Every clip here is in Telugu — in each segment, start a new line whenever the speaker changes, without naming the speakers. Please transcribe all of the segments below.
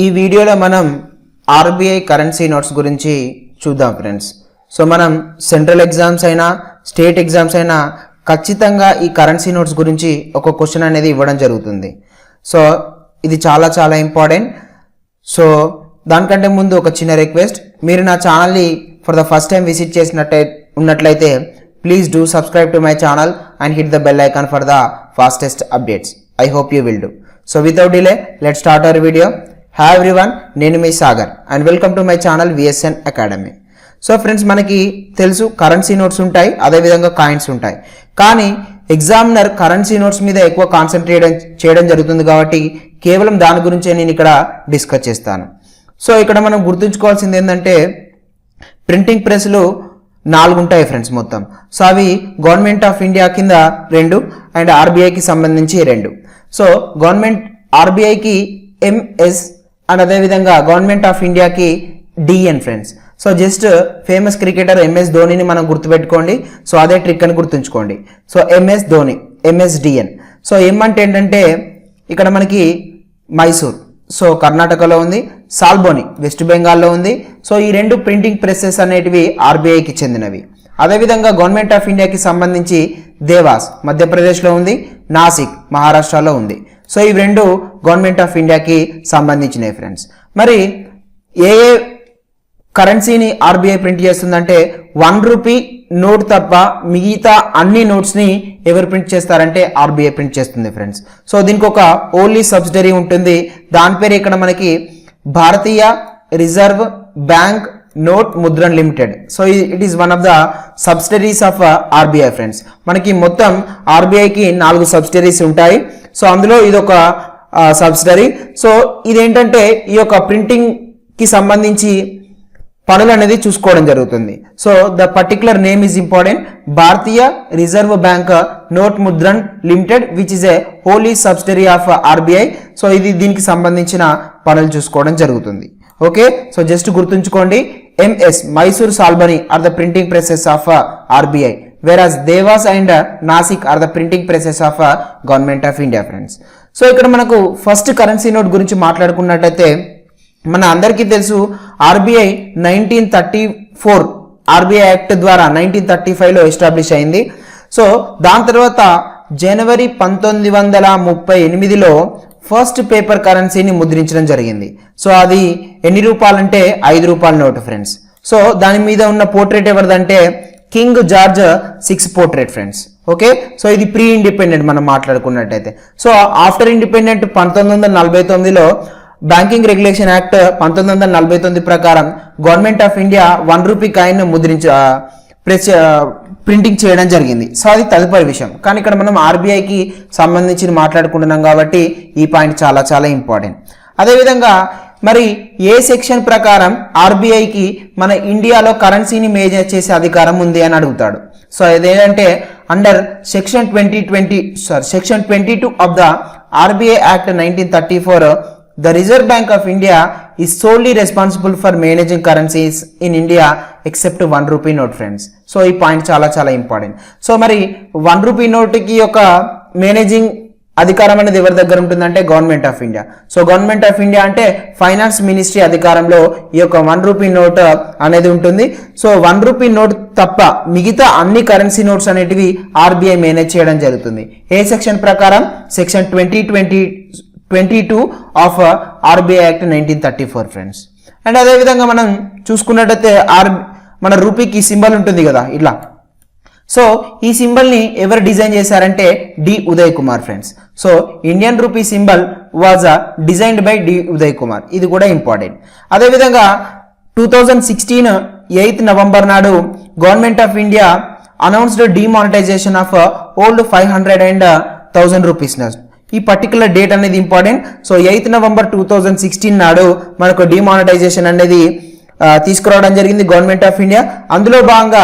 ఈ వీడియోలో మనం ఆర్బీఐ కరెన్సీ నోట్స్ గురించి చూద్దాం ఫ్రెండ్స్. సో మనం సెంట్రల్ ఎగ్జామ్స్ అయినా స్టేట్ ఎగ్జామ్స్ అయినా ఖచ్చితంగా ఈ కరెన్సీ నోట్స్ గురించి ఒక క్వశ్చన్ అనేది ఇవ్వడం జరుగుతుంది. సో ఇది చాలా చాలా ఇంపార్టెంట్. సో దానికంటే ముందు ఒక చిన్న రిక్వెస్ట్, మీరు నా ఛానల్ని for the first time visit ఉన్నట్లయితే please do subscribe to my channel and hit the bell icon for the fastest updates. I hope you will do. So without delay let's start our video. Hi everyone, నేను మీ Sagar and welcome to my channel VSN academy. So friends, మనకి తెలుసు కరెన్సీ నోట్స్ ఉంటాయి, అదేవిధంగా కాయిన్స్ ఉంటాయి. కానీ ఎగ్జామినర్ కరెన్సీ నోట్స్ మీద ఎక్కువ కాన్సన్ట్రేట్ చేయడం జరుగుతుంది కాబట్టి కేవలం దాని గురించే నేను ఇక్కడ డిస్కస్ చేస్తాను. సో ఇక్కడ మనం గుర్తుంచుకోవాల్సింది ఏంటంటే ప్రింటింగ్ ప్రెస్లు 4 ఉంటాయి ఫ్రెండ్స్ మొత్తం. సో అవి గవర్నమెంట్ ఆఫ్ ఇండియా కింద 2 అండ్ ఆర్బీఐకి సంబంధించి 2. సో గవర్నమెంట్ ఆర్బీఐకి ఎంఎస్ అండ్ అదేవిధంగా గవర్నమెంట్ ఆఫ్ ఇండియాకి DN friends. So just famous cricketer MS ధోనిని మనం గుర్తుపెట్టుకోండి. సో అదే ట్రిక్ అని గుర్తుంచుకోండి. So MS Dhoni, MSDN. So M అంటే ఏంటంటే ఇక్కడ మనకి మైసూర్, సో కర్ణాటకలో ఉంది, సాల్బోని వెస్ట్ బెంగాల్లో ఉంది. సో ఈ 2 ప్రింటింగ్ ప్రెసెస్ అనేటివి ఆర్బీఐకి చెందినవి. అదేవిధంగా గవర్నమెంట్ ఆఫ్ ఇండియాకి సంబంధించి దేవాస్ మధ్యప్రదేశ్లో ఉంది, నాసిక్ మహారాష్ట్రలో ఉంది. సో ఇవి 2 గవర్నమెంట్ ఆఫ్ ఇండియాకి సంబంధించినవి ఫ్రెండ్స్. మరి ఏ కరెన్సీని ఆర్బీఐ ప్రింట్ చేస్తుందంటే 1 రూపీ నోట్ తప్ప మిగతా అన్ని నోట్స్ని ఎవరు ప్రింట్ చేస్తారంటే ఆర్బీఐ ప్రింట్ చేస్తుంది ఫ్రెండ్స్. సో దీనికి ఒక ఓన్లీ సబ్సిడరీ ఉంటుంది, దాని పేరు ఇక్కడ మనకి Bharatiya reserve bank note Mudran limited. So it is one of the subsidiaries of RBI friends. మనకి మొత్తం ఆర్బీఐకి 4 సబ్సిడరీస్ ఉంటాయి. సో అందులో ఇదొక సబ్సిడరీ. సో ఇదేంటంటే ఈ యొక్క ప్రింటింగ్ కి సంబంధించి పనులు అనేది చూసుకోవడం జరుగుతుంది. So the particular name is important, Bharatiya reserve bank note Mudran limited which is a wholly subsidiary of RBI. So ఇది దీనికి సంబంధించిన పనులు చూసుకోవడం జరుగుతుంది. ఓకే, సో జస్ట్ గుర్తుంచుకోండి, MS Mysore Salboni are the printing presses of RBI, whereas Devas and Nasik are the printing presses of Government of India friends. So ఇక్కడ మనకు ఫస్ట్ కరెన్సీ నోట్ గురించి మాట్లాడుకున్నట్టయితే మన అందరికీ తెలుసు ఆర్బీఐ 1934 ఆర్బీఐ యాక్ట్ ద్వారా 1935లో ఎస్టాబ్లిష్ అయింది. సో దాని తర్వాత జనవరి 1938లో ఫస్ట్ పేపర్ కరెన్సీని ముద్రించడం జరిగింది. సో అది ఎన్ని రూపాయలంటే 5 రూపాయల నోటు ఫ్రెండ్స్. సో దాని మీద ఉన్న పోర్ట్రేట్ ఎవరిదంటే king George 6 portrait friends. Okay, so ఇది ప్రీ ఇండిపెండెంట్ మనం మాట్లాడుకున్నట్టయితే. సో ఆఫ్టర్ ఇండిపెండెంట్ 1949లో బ్యాంకింగ్ రెగ్యులేషన్ యాక్ట్ 1949 ప్రకారం government of India 1 rupee coin printing చేయడం జరిగింది. సో అది తదుపరి విషయం. కానీ ఇక్కడ మనం ఆర్బీఐకి సంబంధించి మాట్లాడుకుంటున్నాం కాబట్టి ఈ పాయింట్ చాలా చాలా ఇంపార్టెంట్. అదేవిధంగా మరి ఏ సెక్షన్ ప్రకారం ఆర్బీఐకి మన ఇండియాలో కరెన్సీని మేనేజ్ చేసే అధికారం ఉంది అని అడుగుతాడు. సో ఇదేంటంటే under section 22 of the RBI act 1934 the reserve bank of India is solely responsible for managing currencies in India except 1 rupee note friends. So ఈ పాయింట్ చాలా చాలా ఇంపార్టెంట్. సో మరి 1 రూపీ నోట్కి ఒక మేనేజింగ్ అధికారం అనేది ఎవరి దగ్గర ఉంటుందంటే government of India. So government of India అంటే ఫైనాన్స్ మినిస్ట్రీ అధికారంలో ఈ యొక్క 1 రూపీ నోట్ అనేది ఉంటుంది. సో 1 రూపీ నోట్ తప్ప మిగతా అన్ని కరెన్సీ నోట్స్ అనేటివి ఆర్బీఐ మేనేజ్ చేయడం జరుగుతుంది. ఏ సెక్షన్ ప్రకారం? Section 22 of RBI act 1934 friends. And అదేవిధంగా మనం చూసుకున్నట్టయితే మన రూపీకి సింబల్ ఉంటుంది కదా ఇట్లా. సో ఈ సింబల్ ని ఎవరు డిజైన్ చేశారంటే D Uday Kumar friends. So Indian rupee symbol was designed by D Uday Kumar. ఇది కూడా ఇంపార్టెంట్. అదేవిధంగా 2016 8th నవంబర్ నాడు government of India announced demonetisation of old 500 and 1000 rupees. ఈ పర్టికులర్ డేట్ అనేది ఇంపార్టెంట్. సో 8th నవంబర్ 2016 నాడు మనకు డిమానిటైజేషన్ అనేది తీసుకురావడం జరిగింది గవర్నమెంట్ ఆఫ్ ఇండియా. అందులో భాగంగా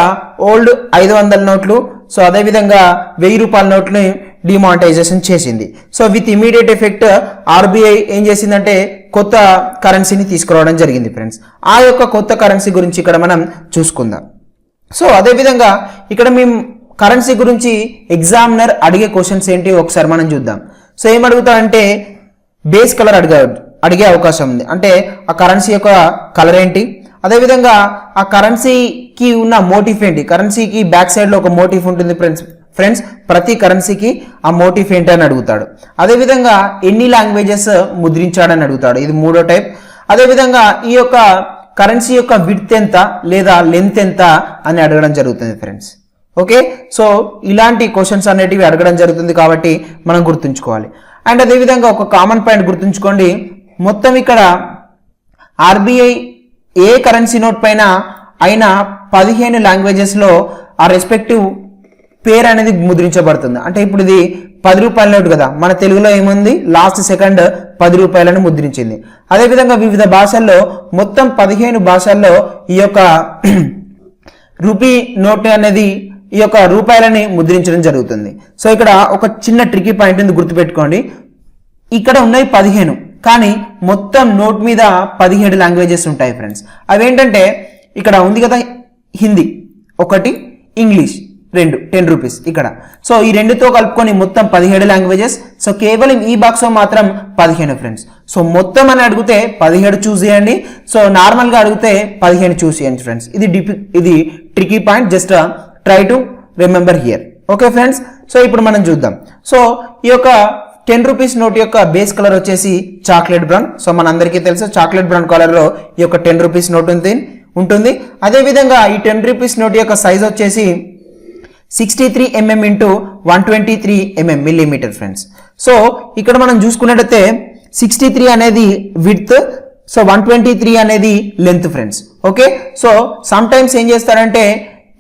ఓల్డ్ 500 నోట్లు, సో అదేవిధంగా 1000 రూపాయల నోట్లని డిమానిటైజేషన్ చేసింది. So with immediate effect RBI ఏం చేసిందంటే కొత్త కరెన్సీని తీసుకురావడం జరిగింది ఫ్రెండ్స్. ఆ యొక్క కొత్త కరెన్సీ గురించి ఇక్కడ మనం చూసుకుందాం. సో అదేవిధంగా ఇక్కడ మేము కరెన్సీ గురించి ఎగ్జామినర్ అడిగే క్వశ్చన్స్ ఏంటి ఒకసారి మనం చూద్దాం. సో ఏమడుగుతాడంటే బేస్ కలర్ అడిగే అవకాశం ఉంది. అంటే ఆ కరెన్సీ యొక్క కలర్ ఏంటి, అదేవిధంగా ఆ కరెన్సీకి ఉన్న మోటిఫ్ ఏంటి, కరెన్సీకి బ్యాక్ సైడ్లో ఒక మోటిఫ్ ఉంటుంది ఫ్రెండ్స్ ప్రతి కరెన్సీకి ఆ మోటిఫ్ ఏంటి అని అడుగుతాడు. అదేవిధంగా ఎన్ని లాంగ్వేజెస్ ముద్రించాడని అడుగుతాడు, ఇది మూడో టైప్. అదేవిధంగా ఈ యొక్క కరెన్సీ యొక్క విడ్త్ ఎంత లేదా లెంత్ ఎంత అని అడగడం జరుగుతుంది ఫ్రెండ్స్. ఓకే, సో ఇలాంటి క్వశ్చన్స్ అనేటివి అడగడం జరుగుతుంది కాబట్టి మనం గుర్తుంచుకోవాలి. అండ్ అదేవిధంగా ఒక కామన్ పాయింట్ గుర్తుంచుకోండి, మొత్తం ఇక్కడ ఆర్బీఐ ఏ కరెన్సీ నోట్ పైన అయినా 15 లాంగ్వేజెస్లో ఆ రెస్పెక్టివ్ పేరు అనేది ముద్రించబడుతుంది. అంటే ఇప్పుడు ఇది 10 రూపాయల నోట్ కదా, మన తెలుగులో ఏముంది లాస్ట్ సెకండ్ 10 రూపాయలను ముద్రించింది. అదేవిధంగా వివిధ భాషల్లో మొత్తం 15 భాషల్లో ఈ యొక్క రూపీ నోట్ అనేది ఈ యొక్క రూపాయలని ముద్రించడం జరుగుతుంది. సో ఇక్కడ ఒక చిన్న ట్రికీ పాయింట్ ఉంది, గుర్తుపెట్టుకోండి. ఇక్కడ ఉన్నాయి 15, కానీ మొత్తం నోట్ మీద 17 లాంగ్వేజెస్ ఉంటాయి ఫ్రెండ్స్. అవేంటంటే ఇక్కడ ఉంది కదా హిందీ ఒకటి, ఇంగ్లీష్ 2, 10 రూపీస్ ఇక్కడ. సో ఈ రెండుతో కలుపుకొని మొత్తం 17 లాంగ్వేజెస్. సో కేవలం ఈ బాక్స్ మాత్రం 15 ఫ్రెండ్స్. సో మొత్తం అని అడిగితే 17 చూస్ చేయండి, సో నార్మల్గా అడిగితే 15 చూస్ చేయండి ఫ్రెండ్స్. ఇది tricky point, just try to remember here. Okay friends, so ఇప్పుడు మనం చూద్దాం. సో ఈ యొక్క 10 రూపీస్ నోట్ యొక్క బేస్ కలర్ వచ్చేసి చాక్లెట్ బ్రౌన్. సో మనందరికీ తెలుసు చాక్లెట్ బ్రౌన్ కలర్లో ఈ యొక్క 10 రూపీస్ నోట్ ఉంటుంది. అదేవిధంగా ఈ 10 రూపీస్ నోట్ యొక్క సైజ్ వచ్చేసి 63 mm into 123 mm millimetre friends. So ఇక్కడ మనం చూసుకున్నట్టయితే 63 అనేది విడ్త్, సో 123 అనేది length friends. Okay, so some times ఏం చేస్తారంటే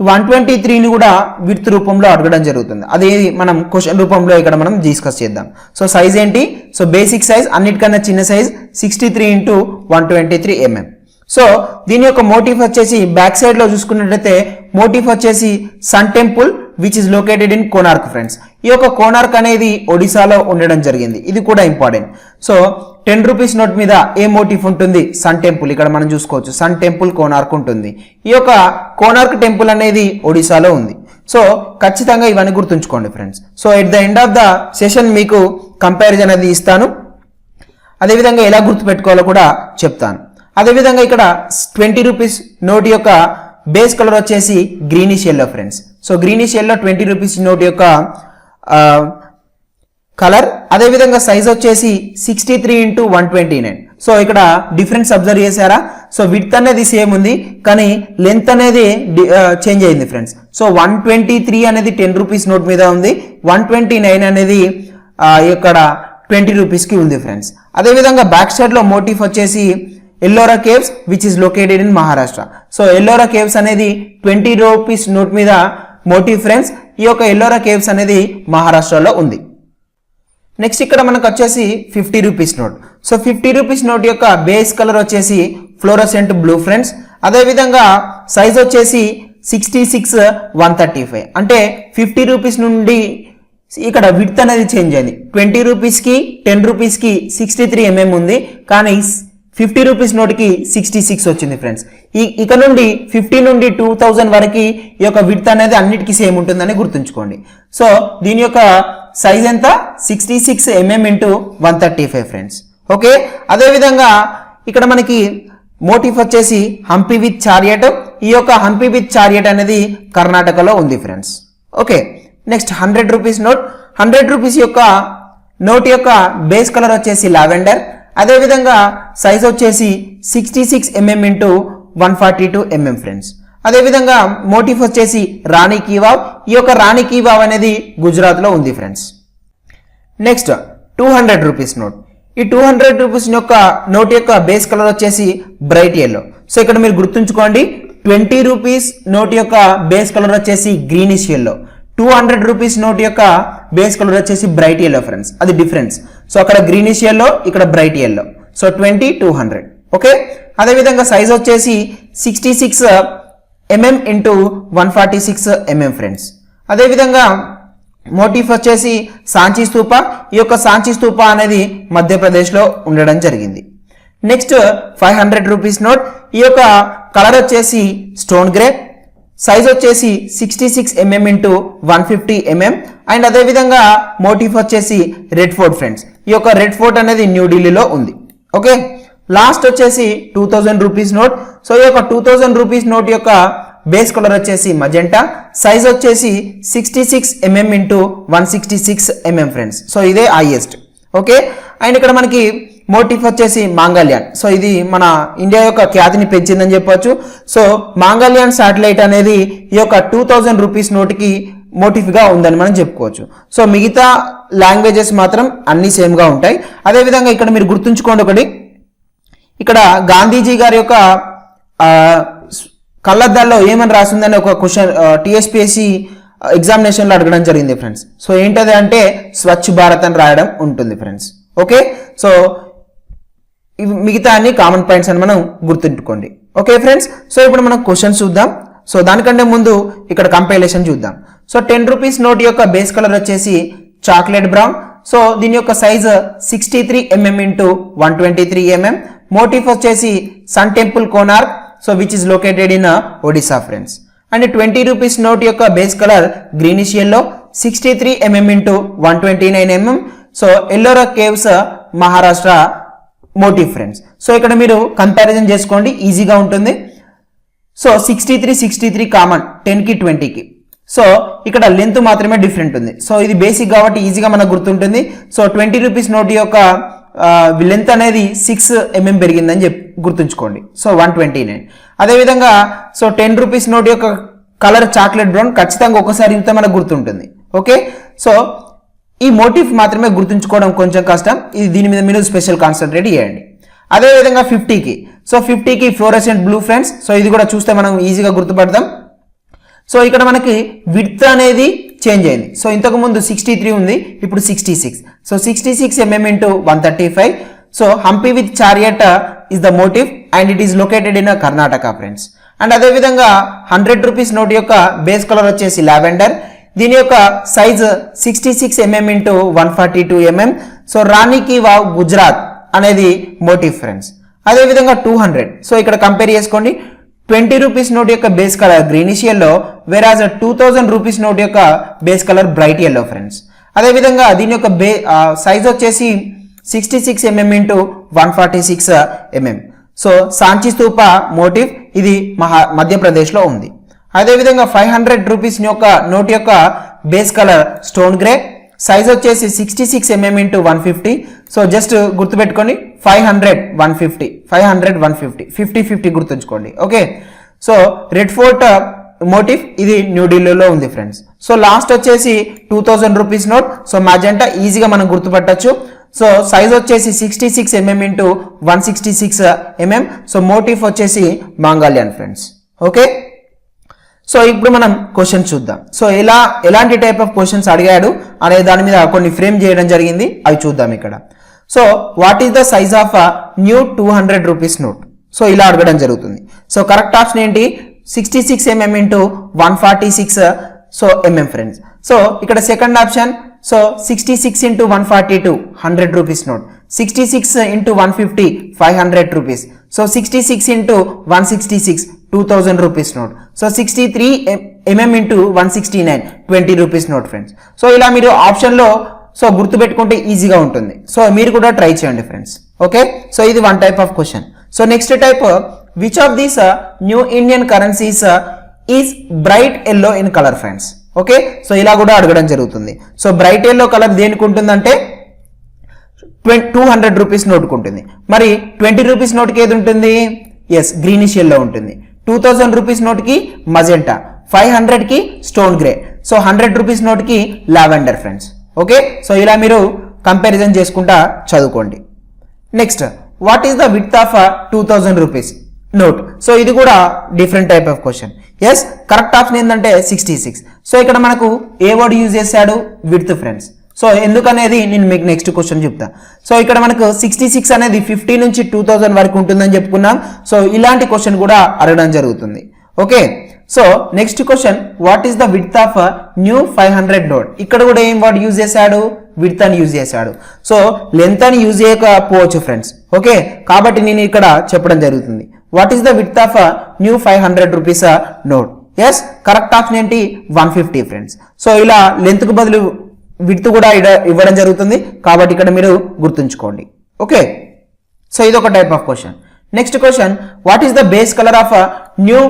123ని కూడా విడ్త్ రూపంలో అడగడం జరుగుతుంది. అది మనం క్వశ్చన్ రూపంలో ఇక్కడ మనం డిస్కస్ చేద్దాం. సో సైజ్ ఏంటి, సో బేసిక్ సైజ్ అన్నిటికన్నా చిన్న సైజ్ 63 ఇంటూ 123 mm. సో దీని యొక్క మోటిఫ్ వచ్చేసి బ్యాక్ సైడ్ లో చూసుకున్నట్లయితే మోటిఫ్ వచ్చేసి sun temple which is located in Konark friends. ఈ యొక్క కోనార్క్ అనేది ఒడిశాలో ఉండడం జరిగింది, ఇది కూడా ఇంపార్టెంట్. సో 10 రూపీస్ నోట్ మీద ఏ మోటిఫ్ ఉంటుంది, సన్ టెంపుల్. ఇక్కడ మనం చూసుకోవచ్చు సన్ టెంపుల్ కోనార్క్ ఉంటుంది. ఈ యొక్క కోనార్క్ టెంపుల్ అనేది ఒడిశాలో ఉంది. సో ఖచ్చితంగా ఇవన్నీ గుర్తుంచుకోండి friends. So at the end of the session మీకు కంపారిజన్ అనేది ఇస్తాను, అదేవిధంగా ఎలా గుర్తుపెట్టుకోవాలో కూడా చెప్తాను. అదేవిధంగా ఇక్కడ 20 రూపీస్ నోట్ యొక్క బేస్ కలర్ వచ్చేసి greenish yellow friends. So greenish yellow 20 rupees note యొక్క కలర్. అదేవిధంగా సైజ్ వచ్చేసి 63 ఇంటూ 129. సో ఇక్కడ డిఫరెన్స్ అబ్జర్వ్ చేశారా, సో విడ్త్ అనేది సేమ్ ఉంది కానీ లెంత్ అనేది చేంజ్ అయింది ఫ్రెండ్స్. సో 123 అనేది 10 రూపీస్ నోట్ మీద ఉంది, 129 అనేది ఇక్కడ 20 రూపీస్కి ఉంది ఫ్రెండ్స్. అదేవిధంగా బ్యాక్ సైడ్ లో మోటిఫ్ వచ్చేసి Ellora caves which is located in Maharashtra. So Ellora caves అనేది 20 రూపీస్ నోట్ మీద మోటివ్ ఫ్రెండ్స్. ఈ యొక్క ఎల్లోరా కేవ్స్ అనేది మహారాష్ట్రలో ఉంది. నెక్స్ట్ ఇక్కడ మనకు వచ్చేసి 50 rupees note. So 50 rupees note యొక్క బేస్ కలర్ వచ్చేసి ఫ్లోరోసెంట్ బ్లూ ఫ్రెండ్స్. అదేవిధంగా సైజ్ వచ్చేసి 66 135. అంటే 50 రూపీస్ నుండి ఇక్కడ విడ్త్ అనేది చేంజ్ అయింది. 20 రూపీస్కి 10 రూపీస్కి 63 mm ఉంది, కానీ 50 రూపీస్ నోట్కి 66 వచ్చింది ఫ్రెండ్స్. ఇక నుండి 50 నుండి 2000 వరకు ఈ యొక్క విడ్త్ అనేది అన్నిటికీ సేమ్ ఉంటుందని గుర్తుంచుకోండి. సో దీని యొక్క సైజ్ ఎంత, 66 mm ఇంటూ 135 ఫ్రెండ్స్. ఓకే, అదేవిధంగా ఇక్కడ మనకి మోటిఫ్ వచ్చేసి హంపి విత్ చారియట్. ఈ యొక్క హంపి విత్ చారియట్ అనేది కర్ణాటకలో ఉంది friends. Okay, next 100 rupees note. 100 rupees యొక్క నోట్ యొక్క బేస్ కలర్ వచ్చేసి లావెండర్. అదేవిధంగా సైజ్ వచ్చేసి 66 mm ఇంటూ 142 mm ఫ్రెండ్స్. అదేవిధంగా మోటిఫ్ వచ్చేసి రాణి కీ వావ్. ఈ యొక్క రాణి కీ వావ్ అనేది గుజరాత్ లో ఉంది ఫ్రెండ్స్. Next 200 rupees note. ఈ 200 రూపీస్ యొక్క నోట్ యొక్క బేస్ కలర్ వచ్చేసి బ్రైట్ ఎల్లో. సో ఇక్కడ మీరు గుర్తుంచుకోండి 20 రూపీస్ నోట్ యొక్క బేస్ కలర్ వచ్చేసి గ్రీనిష్ ఎల్లో, 200 రూపీస్ నోట్ యొక్క బేస్ కలర్ వచ్చేసి బ్రైట్ ఎల్లో ఫ్రెండ్స్, అది డిఫరెన్స్. సో అక్కడ గ్రీనిష్ ఎల్లో, ఇక్కడ బ్రైట్ ఎల్లో. సో 20 200. ఓకే, అదేవిధంగా సైజ్ వచ్చేసి 66 mm ఇంటూ 146 mm ఫ్రెండ్స్. అదేవిధంగా మోటిఫ్ వచ్చేసి సాంచి స్తూప. ఈ యొక్క సాంచి స్తూప అనేది మధ్యప్రదేశ్లో ఉండడం జరిగింది. Next 500 rupees note. ఈ యొక్క కలర్ వచ్చేసి స్టోన్ గ్రే. సైజ్ వచ్చేసి 66 mm ఇంటూ 150 mm. అండ్ అదేవిధంగా మోటిఫ్ వచ్చేసి రెడ్ ఫోర్ట్ ఫ్రెండ్స్. ఈ యొక్క రెడ్ ఫోర్ట్ అనేది న్యూఢిల్లీలో ఉంది. ఓకే, లాస్ట్ వచ్చేసి 2000 రూపీస్ నోట్. సో ఈ యొక్క 2000 రూపీస్ నోట్ యొక్క బేస్ కలర్ వచ్చేసి మజెంటా, సైజ్ వచ్చేసి 66 mm into 166 mm friends. So ఇదే హైయెస్ట్. ఓకే, అండ్ ఇక్కడ మనకి మోటిఫ్ వచ్చేసి మాంగళ్యాన్. సో ఇది మన ఇండియా యొక్క ఖ్యాతిని పెంచిందని చెప్పొచ్చు. సో మాంగళ్యాన్ శాటిలైట్ అనేది ఈ యొక్క 2000 రూపీస్ నోట్కి మోటిఫ్గా ఉందని మనం చెప్పుకోవచ్చు. సో మిగతా లాంగ్వేజెస్ మాత్రం అన్ని సేమ్గా ఉంటాయి. అదేవిధంగా ఇక్కడ మీరు గుర్తుంచుకోండి ఒకటి, ఇక్కడ గాంధీజీ గారి యొక్క కళ్ళద్దాల్లో ఏమని రాసిందని ఒక క్వశ్చన్ టీఎస్పీఎస్సీ ఎగ్జామినేషన్లో అడగడం జరిగింది ఫ్రెండ్స్. సో ఏంటది అంటే స్వచ్ఛ భారత్ అని రాయడం ఉంటుంది ఫ్రెండ్స్. ఓకే, సో మిగతా అన్ని కామన్ పాయింట్స్ అని మనం గుర్తుంచుకోండి. ఓకే ఫ్రెండ్స్, సో ఇప్పుడు మనం క్వశ్చన్స్ చూద్దాం. సో దానికంటే ముందు ఇక్కడ కంపైలేషన్ చూద్దాం. సో 10 రూపీస్ నోట్ యొక్క బేస్ కలర్ వచ్చేసి చాక్లెట్ బ్రౌన్. సో దీని యొక్క size 63 mm into 123 mm. Motif వచ్చేసి sun temple Konark, so which is located in Odisha friends. And 20 rupees note యొక్క base colour greenish yellow, 63 mm into 129 mm. So Ellora caves Maharashtra motive friends. So ఇక్కడ మీరు కంపారిజన్ చేసుకోండి, ఈజీగా ఉంటుంది. సో 63 కామన్ 10కి 20కి. సో ఇక్కడ లెంత్ మాత్రమే డిఫరెంట్ ఉంది. సో ఇది బేసిక్ కాబట్టి ఈజీగా మనకు గుర్తుంటుంది. సో 20 రూపీస్ నోట్ యొక్క లెంత్ అనేది 6 mm పెరిగిందని గుర్తుంచుకోండి. సో 129. అదేవిధంగా సో 10 రూపీస్ నోట్ యొక్క కలర్ చాక్లెట్ బ్రౌన్ ఖచ్చితంగా ఒకసారి ఇంత మనకు గుర్తుంటుంది. ఓకే, సో ఈ మోటిఫ్ మాత్రమే గుర్తుంచుకోవడం కొంచెం కష్టం. ఇది దీని మీద మీరు స్పెషల్ కాన్సన్ట్రేట్ చేయండి. అదేవిధంగా 50కి, సో 50కి ఫ్లోరెసెంట్ బ్లూ ఫ్రెండ్స్. సో ఇది కూడా చూస్తే మనం ఈజీగా గుర్తుపడతాం. సో ఇక్కడ మనకి విడ్త్ అనేది చేంజ్ అయింది. సో ఇంతకు ముందు 63 ఉంది, ఇప్పుడు 66. సో 66 mm ఇంటూ 135. So Hampi with chariot is the motive and it is located in Karnataka friends. And అదేవిధంగా 100 రూపీస్ నోట్ యొక్క బేస్ కలర్ వచ్చేసి లావెండర్. దీని యొక్క size 66 mm into 142 mm. So Rani ki Vav Gujarat అనేది మోటివ్ ఫ్రెండ్స్. అదేవిధంగా 200. సో ఇక్కడ కంపేర్ చేసుకోండి. 20 రూపీస్ నోట్ యొక్క base colour greenish yellow, whereas 2000 rupees note యొక్క base colour bright yellow friends. అదేవిధంగా దీని యొక్క సైజ్ వచ్చేసి 66 mm into 146 mm. So Sanchi stupa motive ఇది మధ్యప్రదేశ్లో ఉంది. అదేవిధంగా 500 రూపీస్ యొక్క నోట్ యొక్క base colour stone grey, size వచ్చేసి 66 mm ఇంటూ 150. సో జస్ట్ గుర్తుపెట్టుకోండి 500 150 500 150 50 గుర్తుంచుకోండి. Okay, so red fort motive ఇది న్యూఢిల్లీలో ఉంది ఫ్రెండ్స్. సో లాస్ట్ వచ్చేసి 2000 రూపీస్ నోట్. సో మ్యాజెంటా ఈజీగా మనం గుర్తుపట్టచ్చు. సో సైజ్ వచ్చేసి 66 mm into 166 mm. So motive వచ్చేసి మాంగళ్యాన్ ఫ్రెండ్స్. ఓకే, సో ఇప్పుడు మనం క్వశ్చన్స్ చూద్దాం. సో ఎలాంటి టైప్ ఆఫ్ క్వశ్చన్స్ అడిగాడు అనే దాని మీద కొన్ని ఫ్రేమ్ చేయడం జరిగింది, అవి చూద్దాం ఇక్కడ. So what is the size of new 200 rupees note? So ఇలా అడగడం జరుగుతుంది. సో కరెక్ట్ ఆప్షన్ ఏంటి? 66 mm into 146 so mm friends. So ఇక్కడ second option, so 66 into 142 100 rupees note, 66 into 150 500 rupees. So 66 into 166 2000 rupees note. So 63 mm into 169 20 rupees note friends. So ఇలా మీరు ఆప్షన్లో సో గుర్తుపెట్టుకుంటే ఈజీగా ఉంటుంది. సో మీరు కూడా ట్రై చేయండి ఫ్రెండ్స్. ఓకే, సో ఇది one type of question. So next type, which of these new Indian currencies is bright yellow in colour friends. Okay, so ఇలా కూడా అడగడం జరుగుతుంది. సో బ్రైట్ ఎల్లో కలర్ దేనికి ఉంటుందంటే 200 రూపీస్ నోట్కి ఉంటుంది. మరి 20 రూపీస్ నోట్కి ఏది ఉంటుంది? ఎస్, గ్రీనిష్ ఎల్లో ఉంటుంది. 2000 రూపీస్ నోట్కి మజెంటా, 500కి స్టోన్ గ్రే, సో 100 రూపీస్ నోట్కి లావెండర్ ఫ్రెండ్స్. ఓకే, సో ఇలా మీరు కంపారిజన్ చేసుకుంటా చదువుకోండి. Next, what is the width of 2000 rupees note? So ఇది కూడా different type of question. Yes, correct option ఏంటంటే 66. సో ఇక్కడ మనకు ఏ వర్డ్ యూజ్ చేశాడు? Width friends. సో ఎందుకనేది నేను మీకు నెక్స్ట్ క్వశ్చన్ చెప్తా. సో ఇక్కడ మనకు 66 అనేది 50 నుంచి 2000 వరకు ఉంటుందని చెప్పుకున్నాం. సో ఇలాంటి క్వశ్చన్ కూడా అడగడం జరుగుతుంది. Okay, so next question, what is the width of new 500 note? ఇక్కడ కూడా ఏం వర్డ్ యూజ్ చేశాడు? విడ్త్ అని యూజ్ చేశాడు. సో లెంత్ అని యూజ్ చేయకపోవచ్చు ఫ్రెండ్స్. ఓకే, కాబట్టి నేను ఇక్కడ చెప్పడం జరుగుతుంది. What is the width of new 500 rupees note? Yes, correct option ఏంటి? 150 ఫ్రెండ్స్. సో ఇలా లెంత్ కు బదులు విడ్త్ కూడా ఇవ్వడం జరుగుతుంది, కాబట్టి ఇక్కడ మీరు గుర్తుంచుకోండి. ఓకే, సో ఇది ఒక type of question. Next question, what is the base colour of a new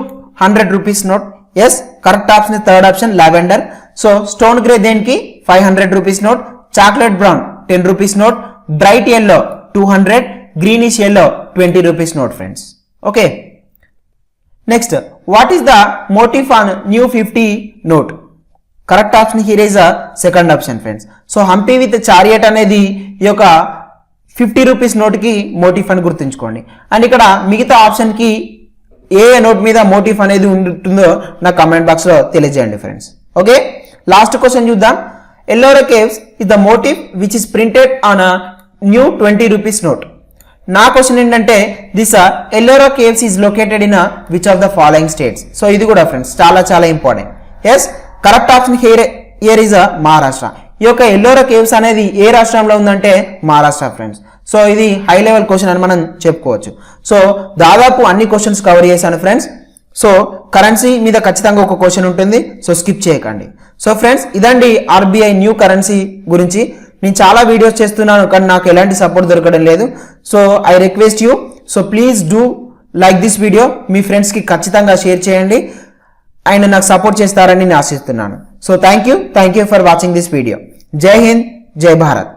100 rupees note? Yes, correct option third option lavender. So stone grey దేనికి? 500 rupees note. Chocolate brown 10 rupees note. Bright yellow 200. Greenish yellow 20 rupees note friends. Okay. Next, what is the motif on new 50 note? Correct option here is a second option friends. So Hampi with chariot అనేది ఈ యొక్క 50 రూపీస్ నోట్కి మోటిఫ్ అని గుర్తుంచుకోండి. అండ్ ఇక్కడ మిగతా ఆప్షన్కి ఏ నోట్ మీద మోటిఫ్ అనేది ఉంటుందో నా కమెంట్ బాక్స్లో తెలియజేయండి ఫ్రెండ్స్. ఓకే, లాస్ట్ క్వశ్చన్ చూద్దాం. Ellora caves is the motif which is printed on a new 20 rupees note. నా క్వశ్చన్ ఏంటంటే this Ellora caves is located in which of the following states? So ఇది కూడా ఫ్రెండ్స్ చాలా important. Yes, correct option here is Maharashtra. ఈ యొక్క ఎల్లోరా కేవ్స్ అనేది ఏ రాష్ట్రంలో ఉందంటే మహారాష్ట్ర ఫ్రెండ్స్. సో ఇది హై లెవెల్ క్వశ్చన్ అని మనం చెప్పుకోవచ్చు. సో దాదాపు అన్ని క్వశ్చన్స్ కవర్ చేశాను ఫ్రెండ్స్. సో కరెన్సీ మీద ఖచ్చితంగా ఒక క్వశ్చన్ ఉంటుంది, సో స్కిప్ చేయకండి. సో ఫ్రెండ్స్, ఇదండి ఆర్బీఐ న్యూ కరెన్సీ గురించి. నేను చాలా వీడియోస్ చేస్తున్నాను కానీ నాకు ఎలాంటి సపోర్ట్ దొరకడం లేదు. So I request you, so please do like this video. మీ ఫ్రెండ్స్కి ఖచ్చితంగా షేర్ చేయండి. ఆయన నాకు సపోర్ట్ చేస్తారని నేను ఆశిస్తున్నాను. So thank you for watching this video. జై హింద్, జై భారత్.